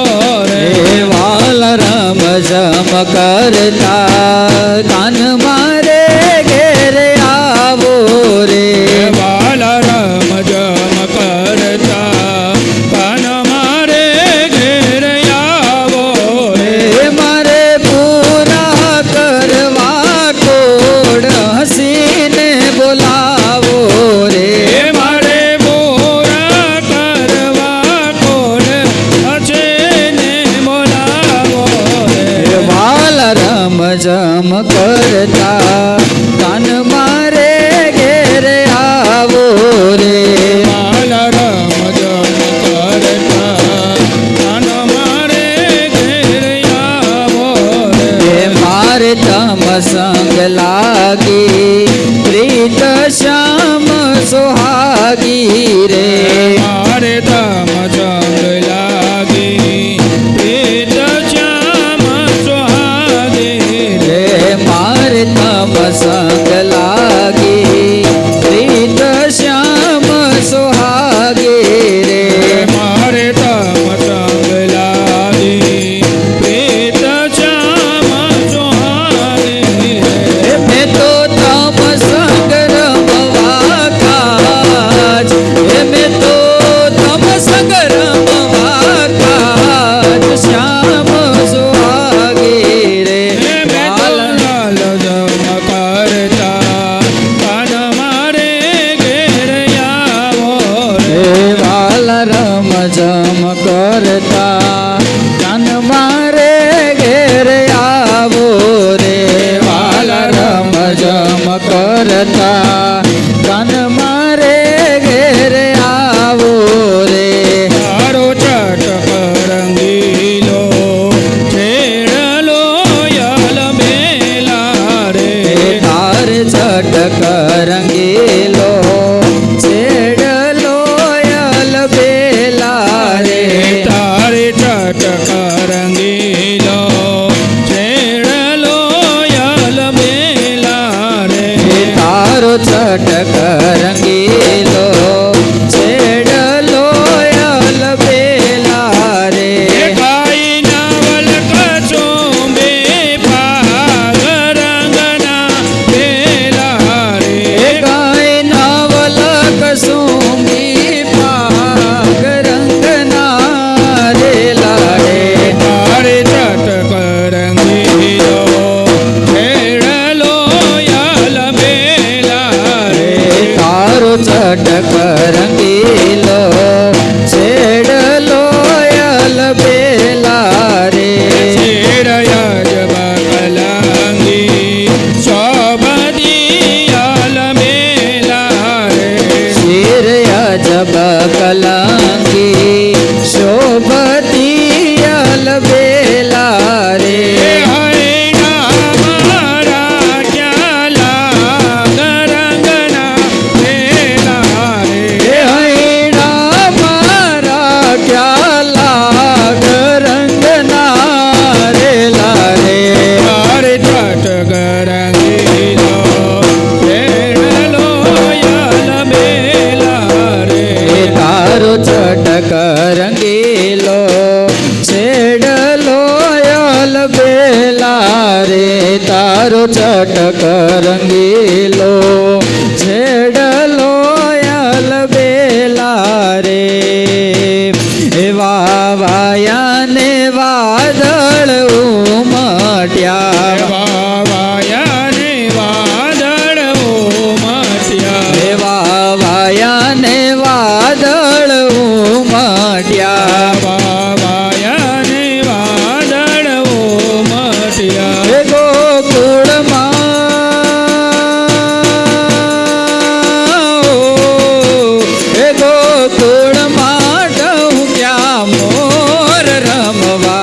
રે વાલ રમ જમ કરતા કાન મારે ઘેરે આવો રે વાલ રમ જમ કરતા કાન મારે ઘેર આવો રે મારે પૂરા કરવા કોડ હસીને બોલાવો રે મારે બોરા કરવા કોણ હસીને બોલાવો રે જમ કરતા કાન મારે ઘેર આવો રે બાલા રમ જમ કરતા કાન મારે ઘેર આવો રે મારે તમ સંગ લાગી પ્રીત શ્યામ સુહાગી રે મારે તમ સંગ લાગી પ્રીત શ્યામ સુહાગી રે મારે તમ સંગ લાગી પ્રીત શ્યામ સુહાગી રે મારે તમ સંગ લાગી પ્રીત શ્યામ સુહાગી મેં તો તમ સંગ રમવા કાજ મેં તો તમ સંગ રમવા કાજ શ્યામ સુહાગી રે લાલ જમ કરતા કાન મારે ઘેર આવો રે વાલા રમ જમ કરતા કાન મારે ઘેર આવો રે વાલા રમ જમ કરતા કાન મારે ઘેર આવો રે તારો ચટક રંગીલો છેડલો યલ મેલા રે તાર છટક રંગીલો છેડલો યલ બેલા રે તારે ચટક રંગીલો છેડલો યલ મેલા રે તારો છટક રંગીલો છેડલો યલ બેલા રે ગાઈ નવલ કચોંબે પાગ રંગના પેલા રે ગાય નવલ કસુંબી પાગ રંગના રે લાડે તારે ચટક રંગીલો છેડલો યલ મેલા રે તારો છટક રંગીલો છેડલો યલ બેલા રે છેડય જબ કલંગી સોબદી યલ મેલા રે શિર અજબ કલંકી શોભતી યલ બેલા રે હૈણા મારા ક્યાલા ગરંગના પેલા રે હૈડા મારા ક્યાલા રંગના રેલા રે તારે ચટક રંગીલો છેડલો યલ મેલા રે તારો છટક રંગીલો છેડલો યલ બેલા રે તારો છટક રંગીલો છેડલો યલ બેલા રે એવા વાયાને વાદળ ઉમટ્યા વાવાયાને વાદળ ઉમટ્યા એવા વાયાને વાદળ ઉમટ્યા વાવાયાને વાદળ ઉમટ્યા હે ગોકુળમાં હે ગોકુળમાં ડહુક્યા મોર રમવા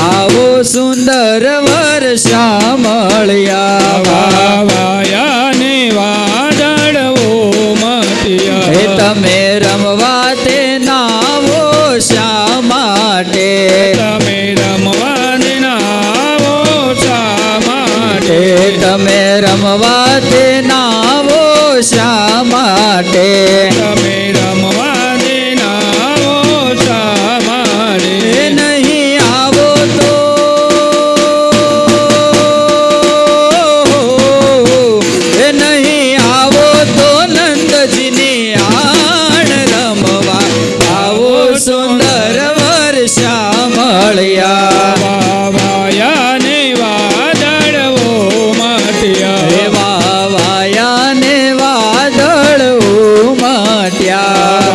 આવો સુંદર વર્ષા મળ્યા વાવાયાને વાદળ ઉમટ્યા હે તમે રમવા તે નાવો શા માટે તમે રમવા નાવો શા માટે તમે રમવા તે નાવો શા માટે તમે રમવા નાવો શા માટે નહીં આવો તો નહીં આવો તો નંદજીની આણ રમવા આવો સુંદર વર્ષા મળ્યા વાવાયાને વાદળ ઉમટ્યા હે વાયાને વાદળ ઉમટ્યા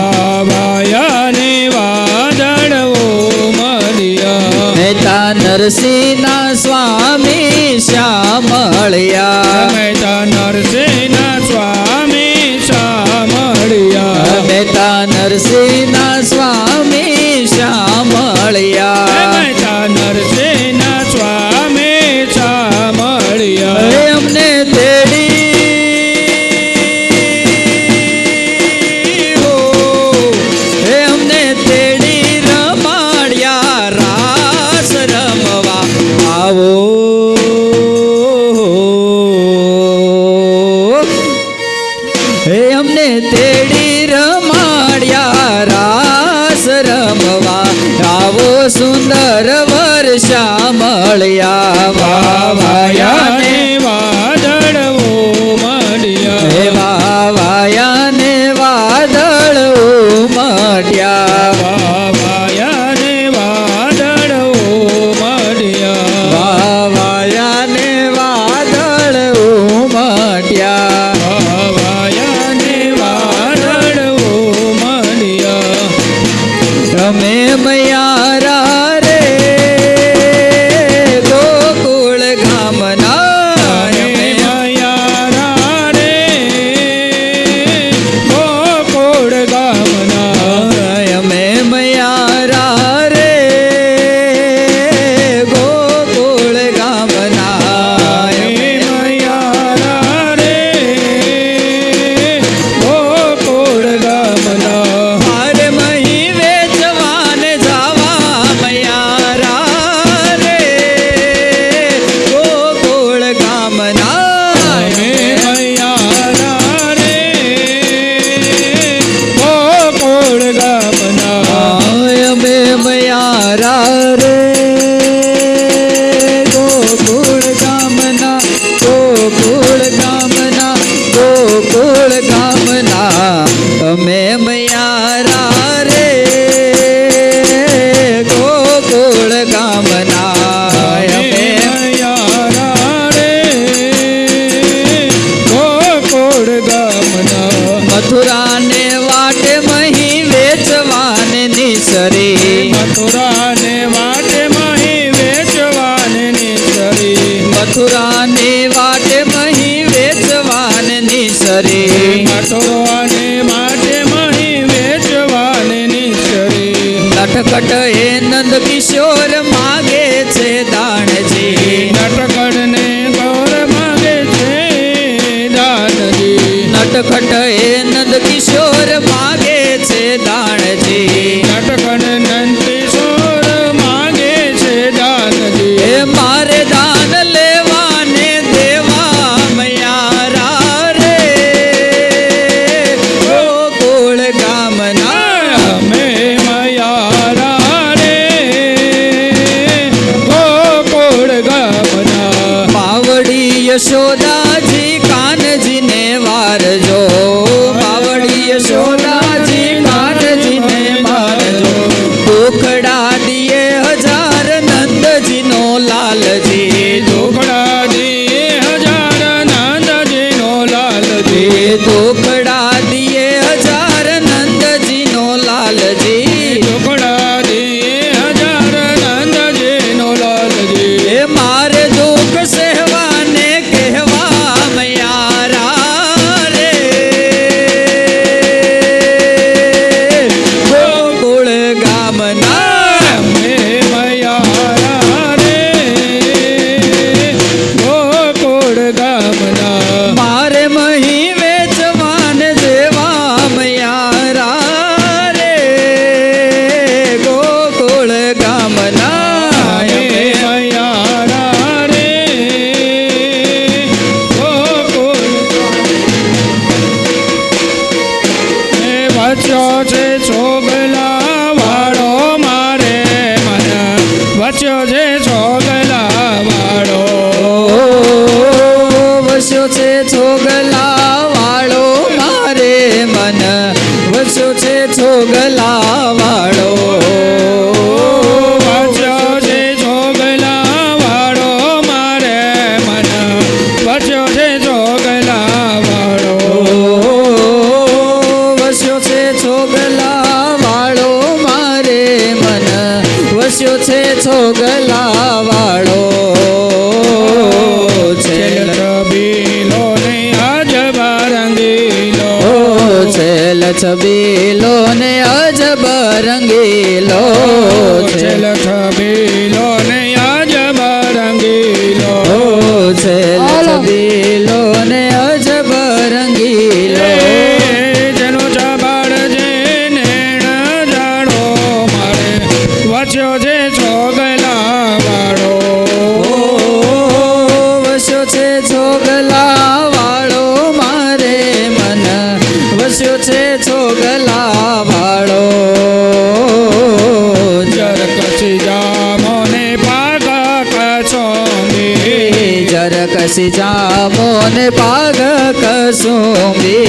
વાવાયાને વાદળ ઉમટ્યા નેતા નરસિંહના સ્વામી શ્યામ સાંભળ્યા મહેતા નરસિંહના સ્વામી સાંભળ્યા મહેતા નરસિંહના સ્વામી સાંભળ્યા મહેતા નરસિંહના સ્વામી સાંભળ્યા અમને તેડી અમને તેડી રમાડ્યા રાસ રમવા આવો અમને તેડી રમાડ્યા રાસ રમવા આવો સુંદર વર્ષા મળ્યા વાવાયાને વાવાયાને વાદળો મળ્યા હે વાવાયાને વાદળ ઉમટ્યા વાવાયાને વાદળો મળ્યા વાવાયાને વાદળ ઉમટ્યા વાવાયાને વાદળો મળ્યા રમે મયારા રે ગોકુળ ગામના રમે મયારા રે ગોકુળ ગામના અમે મયારા રે ગોકુળ ગામના રમે મયારા રે ગોકુળ ગામના મારે મહી વેચવાન જાવા મયારા રે ગોકુળ ગામના રમે મયારા રે ગોકુળ ગામના અમે મયારા રે ગોકુળ ગામના ગોકુળ ગામના ગોકુળ ગામના અમે મયારા રે ગોકુળ ગામના અમે મયારા રે ગોકુળ ગામના મથુરાને વાટે મહી વેચવાને નિસરી મથુરાને વાટે મહી વેચવાને નિસરી મથુરાને વાટે મહી વેચવાને નિસરી મથુરાને વાટે મહી વેચવાને નિસરી નટખટ એ નંદ કિશોર માગે છે દાણજી નટકડને ગૌર માગે છે દાનજી નટખટ એ નંદ કિશોર માગે છે દાણજી નટકડ નંદિશોર માગે છે દાનજી એ મારે દાન લેવાને દેવા મયારા રે ગોકુળ ગામના અમે મયારા રે ગોકુળ ગામના પાવડી યશોદાજી કાનજીને વારજો પાવડી યશોદાજી કાનજીને વારજો ટોકડા દિયે હજાર નંદજીનો લાલજી ઢોકળા દિયે હજાર નંદજીનો લાલજી ટોકડા દિયે હજાર નંદજીનો લાલજી ઢોકળા દિયે હજાર નંદજીનો લાલજી એ મારે દુઃખ સહેવાને કહેવા છબીલો ને અજબ રંગીલો છેલ છબીલો ને અજબ રંગીલો છેલ છબીલો ને અજબ રંગીલો જેનો છબાડ જે નેણ જાડો મારે વચ્યો છે છોગલા વાળો વસ્યો છે છોગલા વાળો મારે મન વસ્યો છે છોગલા વાળો જર કચી જામો ને પાગ કચોંબી જર કસી જામો ને પાગ કસુંબી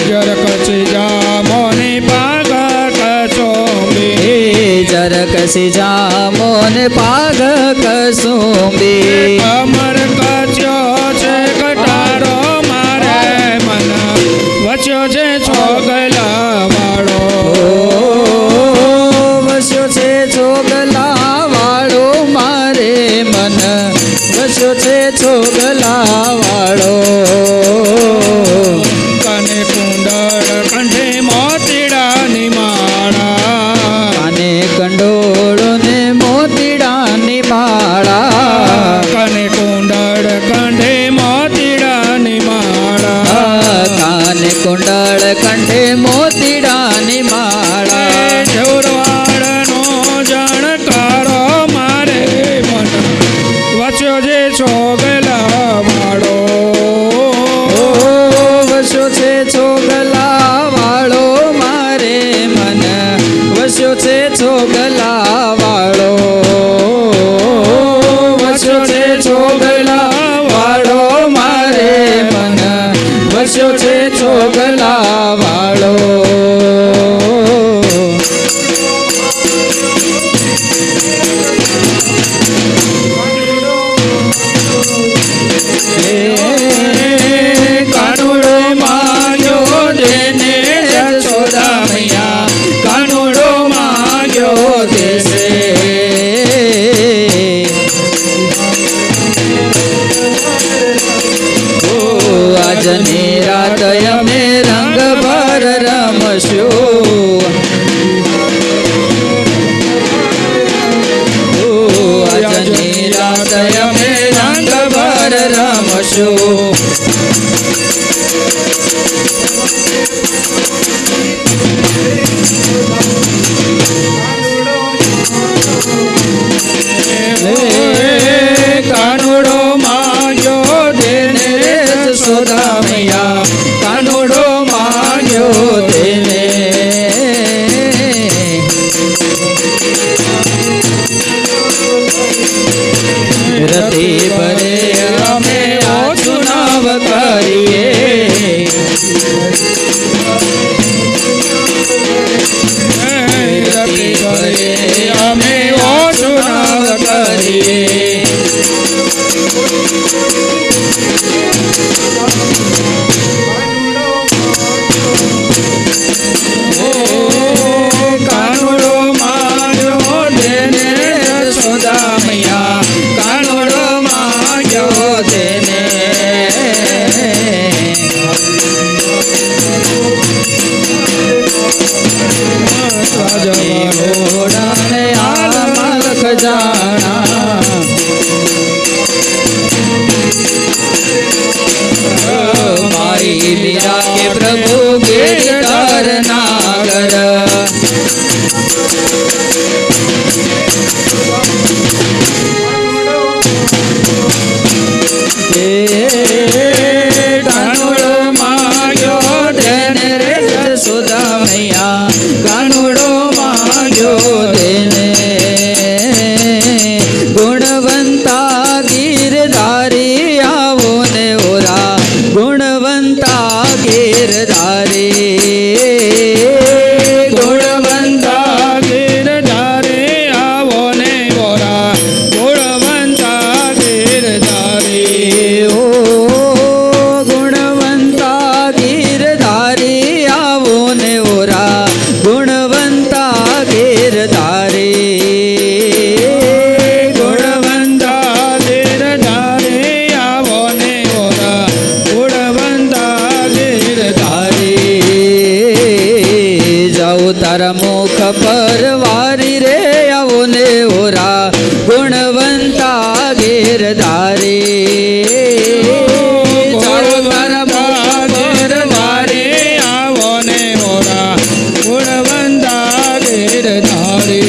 જર કચી જામો ને પાગ કચોંબી જર કસી જામો ને પાગ કસુંબી અમર કચ્યો છે કટારો મારે મન વચ્યો છે છોગલા વાળો વસ્યો છે છોગલા વાળો મારે મન વસ્યો છે છોગલા વાળો કને કુંડળ કંઠે મોતીડાની માળા કાને કંડોળો ને મોતીડાની માળા કને કુંડળ કંઠે મોતીડાની માળા કાને કુંડળ કંઠે મોતીડાની માળા ઢોરવાડનો જણકારો મારે મન વચ્યો જે છોગલા વાળો વસ્યો છે છોગલા વાળો મારે મન વસ્યો છે છોગલા વાળો વસ્યો છે છોગલા વાળો મારે મન વસ્યો છે છોગલા વાળો કાનુડો માગ્યો દેને યશોદા મૈયા કાનુડો માગ્યો દેશે આજની રાત અમે રંગ ભર રમશું આજની રાત અમે રંગ ભર રમશું કાનુડો માગ્યો દેને યશોદા મૈયા કાનુડો માગ્યો દેને રતી ભરે અમે ચુનાવ કરીએ રતી ભરે અમે ચુનાવ કરીએ કાનુડો માગ્યો દેને યશોદા મૈયા કાનુડો માગ્યો દેને ઘોડાને આ માલક જાણા મારી મીરા કે પ્રભુ ગિરધર નાગર કાનુડો માગ્યો દેને રે યશોદા મૈયા કાનુડો માગ્યો દેને ગુણવંતા ગીરધારી આવો ને ઓરા ગુણવંતા ગીરધારી ગુણવંતા ગીરધારે આવો ને બોરા ગુણવંતા ગીરધારે ઓ તારા મુખ પર વારી રે આવો ને ઓરા ગુણવંતા ગીરધારી ચાલો તારા મુખ પર વારી આવો ને ઓરા ગુણવંતા ગીરધારી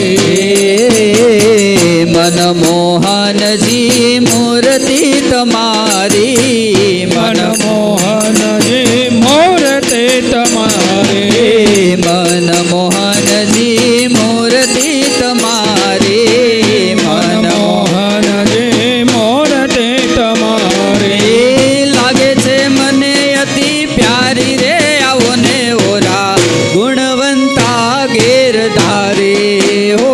મનમોહનજી મૂર્તિ તમારી મનમોહનજી મૂર્તિ તમારી મનમોહનજી મૂર્તિ તમારી મનમોહનજી મૂર્તિ તમારી લાગે છે મને અતિ પ્યારી રે આવો ને ઓરા ગુણવંતા ગીરધારી હો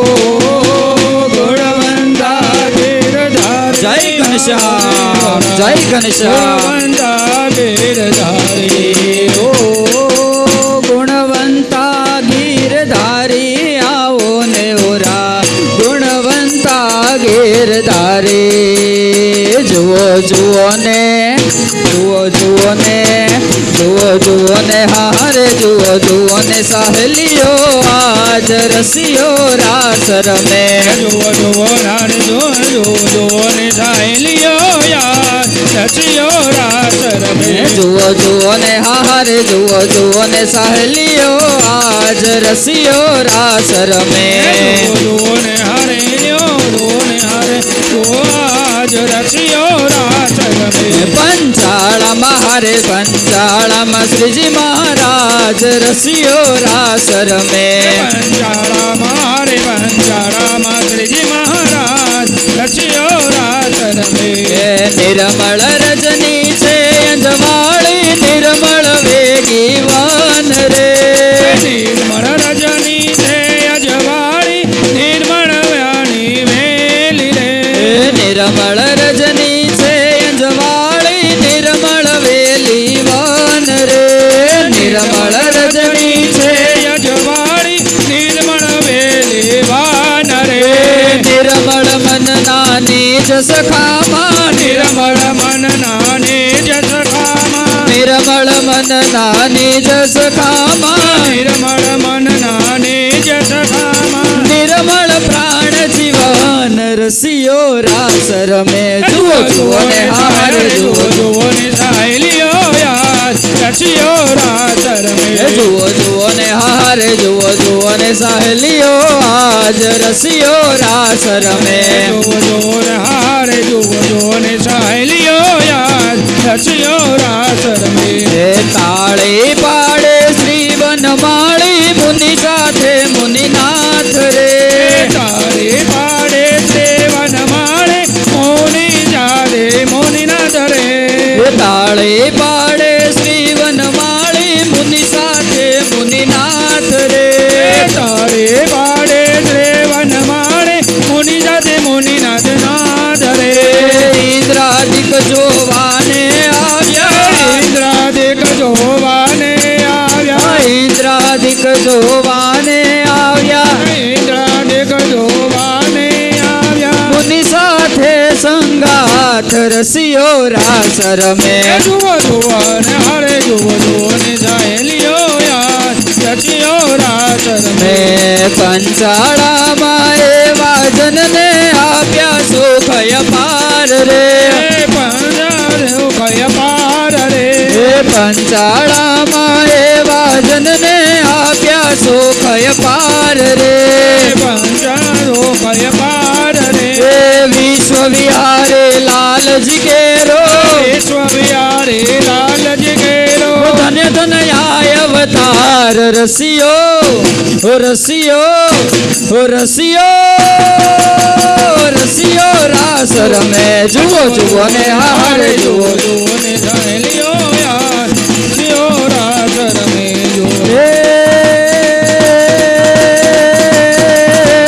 ગુણવંતા ગીરધારી જય ઘનશ્યામ જય ઘનશ્યામ ગુણવંતા ગીરધારી ઓ ગુણવંતા ગીરધારી આવો ને ઓરા ગુણવંતા ગીરધારી જુઓ જુઓ ને જુઓ જુઓ ને જુઓ જુઓ ને હારે જુઓ જુઓ ને સહેલીઓ આજ રસિયો રાસ રમે જુઓ જુઓ નાર જુઓ ને સાહેલીઓ યાર રસિયો રાસ રમે જુઓ જુઓ ને હારે જુઓ જુઓ ને સહેલીઓ આજ રસિયો રાસ રમે જુઓ ને હારે જુઓ ને હારે જુઓ આજ રસિયો રાસ રમે પંચાળામાં હારે પંચાળામાં શ્રીજી મહારાજ રસિયો રાસ રમે પંચાળામાં હારે પંચાળામાં શ્રીજી મહારાજ રસિયો રાસ રમે નિર્મળ રજની છે અંજવાળી નિર્મળ વેગી વન રે નિર્મળ રજની છે અજવાળી નિર્મળ વ્યાણી વેલી રે નિર્મળ રજની છે અંજવાળી નિર્મળ વેલી વન રે નિર્મળ રજની છે અજવાળી નિર્મળ વેલી વાન રે નિર્મળ મન નાની જસખામાં નિર્મળ મન નાની જસખામાં નિર્મળ મન નાની જસખામાં નિર્મળ મન નાની જસખામાં નિર્મળ પ્રાણ જીવન રસિયો રાસ રમે જુઓ જુઓ ને હારે જુઓ જુઓ ને સાહેલીઓ યાર રસિયો રાસ રમે જુઓ જુઓ ને હારે જુઓ જુઓ ને સહેલીઓ આજ રસિયો રાસ રમે જુઓ ને હારે જુઓ ને સાહેલીઓ યાર રસિયો રાસ રમે તાળી પાડે શ્રી વનમાળી મુનિ સાથે મુનિનાથ રે તાળી પાડે સેવન માળે મોની જાદે મોનીનાથ રે તાળી પાડે શ્રી વનમાળી મુનિ સાથે મુનિનાથ રે તાળી પાડે સેવન માળે મોની જાદે મોનીનાથ નાથ રે ઇન્દ્રાદિક જોવાને આવ્યા ઇન્દ્રાદિક જોવાને આવ્યા ઇન્દ્રાદિક જોવાને આવ્યા ઇન્દ્રાદિક જોવાને આવ્યા મુનિ સાથે સંગાથ રસિયો રાસ રમે જુઓ જુઓ ને હારે જુઓ ને સાહેલીઓ યાર રસિયો રાસ રમે પંચાળામાં એવા જનને આપ્યા સુખય પાર રે પંચાળામાં એવા જનને આપ્યા સુખય પાર રે વિશ્વ વિહારે લાલજી કેરો ધન્ય ધનયાય અવતાર રસિયો રસિયો રસિયો રસિયો રાસ રમે જુઓ જુઓ ને હારે જુઓ ને સાહેલીઓ યાર રસિયો રાસ રમે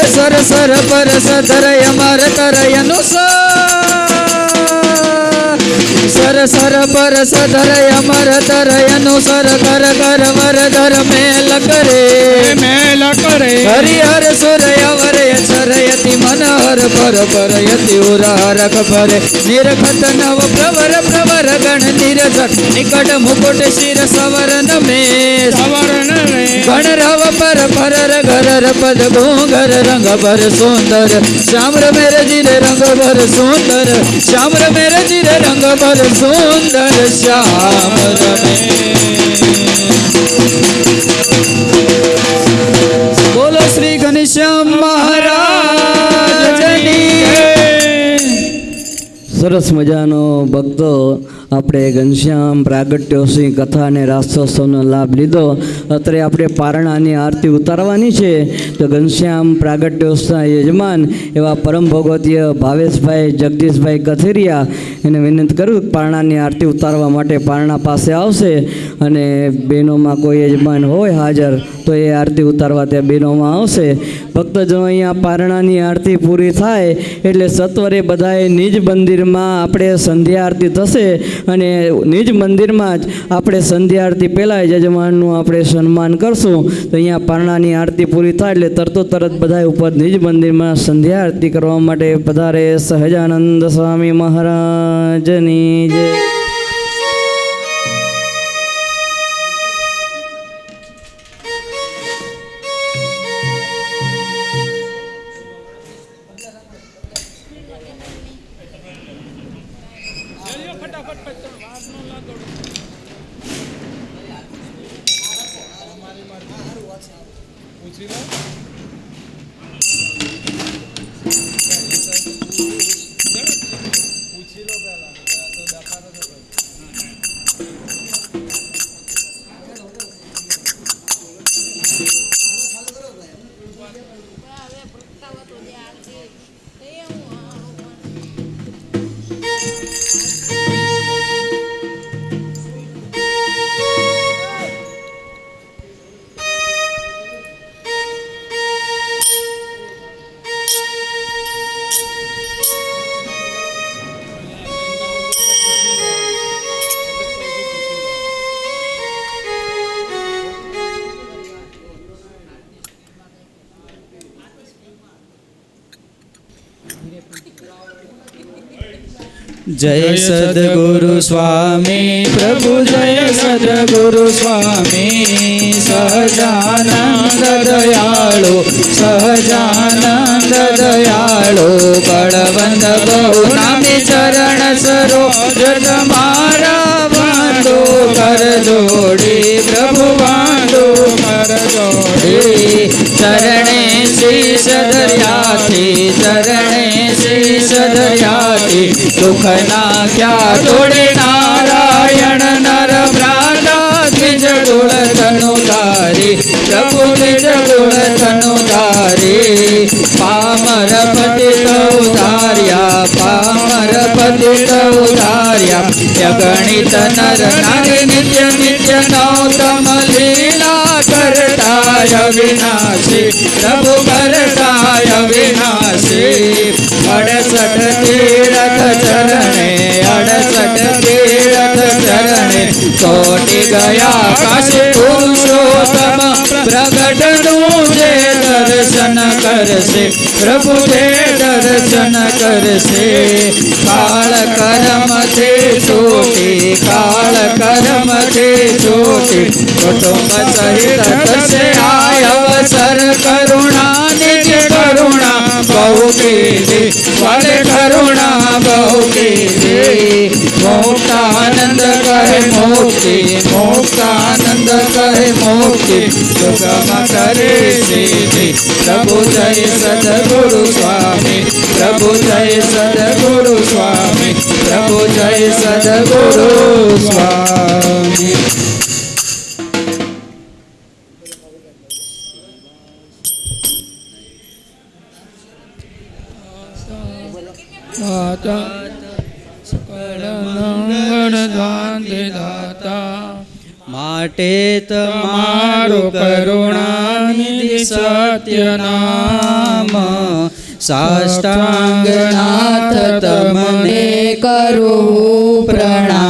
સર સર પર સધરય મર કરયનો સર સર પર સધરય મર તરયનો સર કર કર વરધર મેલ કરે મેલ કરે હરિહર સુરય વરય ચરયતિ મનહર પર પર યતિ ઉરહરક પરે નિરખત નવ પ્રવર પ્રવર ગણ નિરજટ નિકટ મુકુટ શિર સવરન મે સવર્ણ રે ગણ રવ પર પરર ગરર પદ ઘોંઘર રંગ પર સુંદર શ્યામ્ર મેર જીરે રંગ પર સુંદર શ્યામ્ર મેર જીરે રંગ પર સુંદર શ્યામ્ર બોલો શ્રી ઘનશ્યામ મહારાજની સરસ મજાનો ભક્તો આપણે ઘનશ્યામ પ્રાગટ્યોત્સવ કથા અને રાસોત્સવનો લાભ લીધો. અત્યારે આપણે પારણાની આરતી ઉતારવાની છે. તો ઘનશ્યામ પ્રાગટ્યોત્સવના યજમાન એવા પરમ ભગવતીય ભાવેશભાઈ જગદીશભાઈ કથિરિયા એને વિનંતી કરું પારણાની આરતી ઉતારવા માટે પારણા પાસે આવશે. અને બહેનોમાં કોઈ યજમાન હોય હાજર તો એ આરતી ઉતારવા ત્યાં બહેનોમાં આવશે. ભક્તજનો અહીંયા પારણાની આરતી પૂરી થાય એટલે સત્વરે બધાએ નિજ મંદિરમાં આપણે સંધ્યા આરતી થશે. અને નિજ મંદિરમાં જ આપણે સંધ્યા આરતી પહેલાં યજમાનનું આપણે સન્માન કરશું. તો અહીંયા પારણાની આરતી પૂરી થાય એટલે તરત બધા ઉપર નિજ મંદિરમાં સંધ્યા આરતી કરવા માટે પધારે. સહજાનંદ સ્વામી મહારાજની જય. जय सद्गुरु स्वामी प्रभु जय सद्गुरु स्वामी सहजानंद दयाळु सहजानंद दयाळु बळवंत बहु नामी चरण सरोज तुम्हारा बांधो कर जोड़ी प्रभु बांधो कर जोड़ी चरणे शीश दरियाथी चरणे शीश दरियाथी दुख ना क्या तोड़े नारायण नर भ्राता द्विज गुण तनुधारी प्रभु द्विज गुण तनुधारी पामर पतित उधार्या पामर पतित उधार्या यगणित नर नारी नित्य नित्य नौतम लीला करताय विनाशी प्रभु करताय विनाशी 68 तीरथ चरणे 68 तीरथ चरणे कोटि गया काशी पुरुषोत्तम प्रगट जे दर्शन करसे प्रभु जे दर्शन करसे काल कर्म थे छोटी काल कर्म थे छोटी कुटुंब सहित करसे आय अवसर करुणा निज करुणा बहु कीधी वाले करुणा बहु कीधी मोक्षानंद कहे मुक्ति मोक्षानंद कहे मुक्ति सुगम करे सिद्धि प्रभु जय सद्गुरु स्वामी प्रभु जय सद्गुरु स्वामी प्रभु जय सद्गुरु स्वामी. માટે તમારું કરુણાનિધિ સત્ય નામ સાષ્ટાંગનાથ તમને કરું પ્રણામ.